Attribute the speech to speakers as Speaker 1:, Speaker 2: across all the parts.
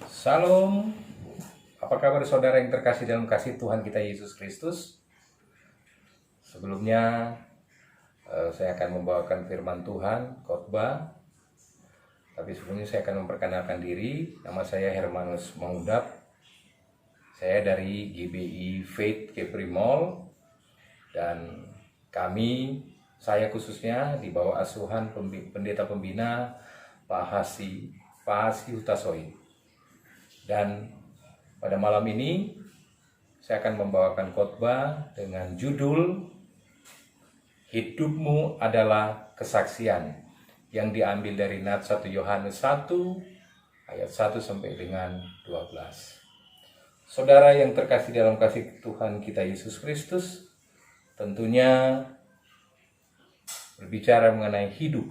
Speaker 1: Salam, apa kabar saudara yang terkasih dalam kasih Tuhan kita Yesus Kristus? Sebelumnya saya akan membawakan firman Tuhan, khotbah. Tapi sebelumnya saya akan memperkenalkan diri. Nama saya Hermanus Mangudap. Saya dari GBI Faith Keprimol. Dan saya khususnya di bawah asuhan pendeta pembina Pak Hasi Hutasoi. Dan pada malam ini saya akan membawakan khotbah dengan judul Hidupmu adalah Kesaksian, yang diambil dari Nats 1 Yohanes 1 ayat 1 sampai dengan 12. Saudara yang terkasih dalam kasih Tuhan kita Yesus Kristus, tentunya berbicara mengenai hidup,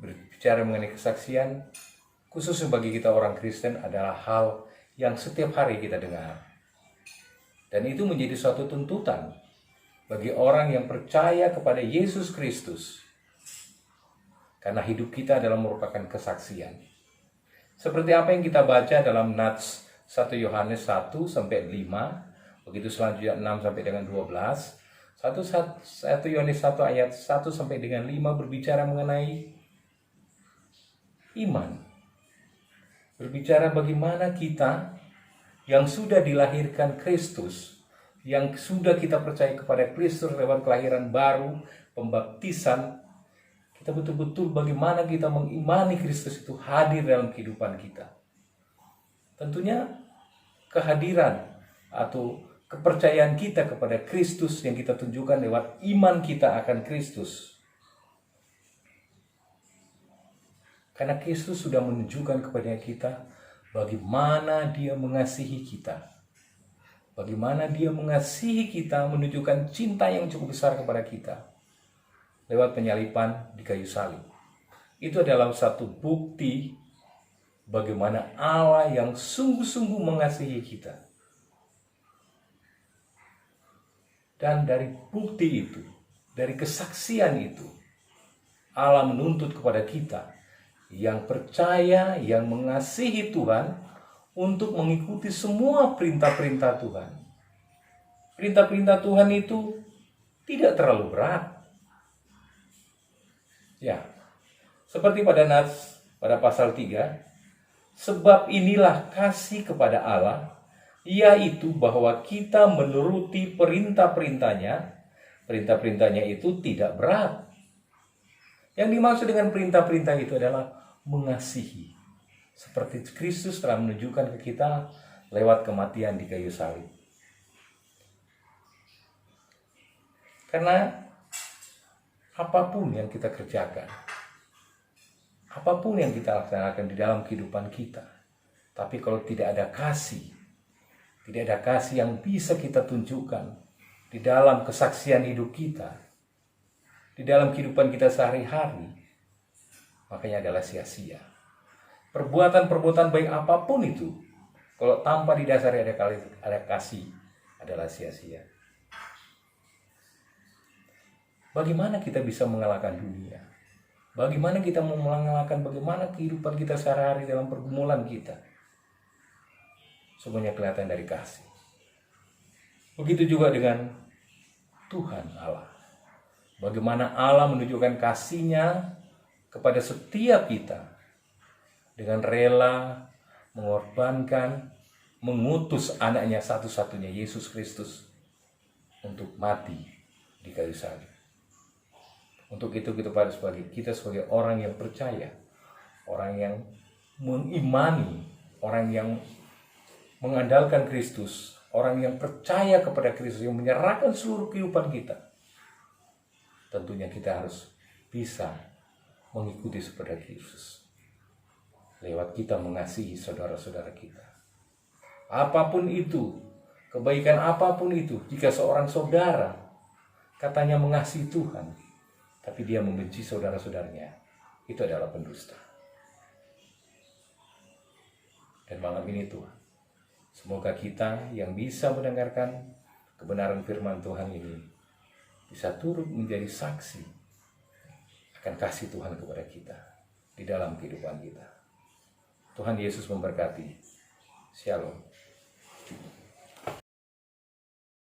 Speaker 1: berbicara mengenai kesaksian, khususnya bagi kita orang Kristen adalah hal yang setiap hari kita dengar. Dan itu menjadi suatu tuntutan bagi orang yang percaya kepada Yesus Kristus. Karena hidup kita adalah merupakan kesaksian. Seperti apa yang kita baca dalam Nats 1 Yohanes 1 sampai 5, begitu selanjutnya 6 sampai dengan 12. 1 Yohanes 1 ayat 1 sampai dengan 5 berbicara mengenai iman. Berbicara bagaimana kita yang sudah dilahirkan Kristus, yang sudah kita percaya kepada Kristus lewat kelahiran baru, pembaptisan, kita betul-betul bagaimana kita mengimani Kristus itu hadir dalam kehidupan kita. Tentunya kehadiran atau kepercayaan kita kepada Kristus yang kita tunjukkan lewat iman kita akan Kristus. Karena Kristus sudah menunjukkan kepada kita bagaimana Dia mengasihi kita. Bagaimana Dia mengasihi kita, menunjukkan cinta yang cukup besar kepada kita lewat penyaliban di kayu salib. Itu adalah satu bukti bagaimana Allah yang sungguh-sungguh mengasihi kita. Dan dari bukti itu, dari kesaksian itu, Allah menuntut kepada kita yang percaya, yang mengasihi Tuhan untuk mengikuti semua perintah-perintah Tuhan. Perintah-perintah Tuhan itu tidak terlalu berat. Ya, seperti pada Nats pada pasal 3, sebab inilah kasih kepada Allah, yaitu bahwa kita menuruti perintah-perintahnya. Perintah-perintahnya itu tidak berat. Yang dimaksud dengan perintah-perintah itu adalah mengasihi. Seperti Kristus telah menunjukkan ke kita lewat kematian di kayu salib. Karena apapun yang kita kerjakan, apapun yang kita laksanakan di dalam kehidupan kita, tapi kalau tidak ada kasih, tidak ada kasih yang bisa kita tunjukkan di dalam kesaksian hidup kita, di dalam kehidupan kita sehari-hari, makanya adalah sia-sia. Perbuatan-perbuatan baik apapun itu, kalau tanpa didasari ada kasih, adalah sia-sia. Bagaimana kita bisa mengalahkan dunia? Bagaimana kita mau mengalahkan bagaimana kehidupan kita sehari-hari dalam pergumulan kita? Semuanya kelihatan dari kasih. Begitu juga dengan Tuhan Allah. Bagaimana Allah menunjukkan kasih-Nya kepada setiap kita dengan rela mengorbankan, mengutus anaknya satu-satunya Yesus Kristus untuk mati di kayu salib. Untuk itu kita sebagai orang yang percaya, orang yang mengimani, orang yang mengandalkan Kristus, orang yang percaya kepada Kristus, yang menyerahkan seluruh kehidupan kita, tentunya kita harus bisa mengikuti seperti Kristus lewat kita mengasihi saudara-saudara kita. Apapun itu, kebaikan apapun itu, jika seorang saudara katanya mengasihi Tuhan, tapi dia membenci saudara-saudaranya, itu adalah pendusta. Dan malam ini Tuhan, semoga kita yang bisa mendengarkan kebenaran firman Tuhan ini bisa turut menjadi saksi akan kasih Tuhan kepada kita di dalam kehidupan kita. Tuhan Yesus memberkati. Shalom.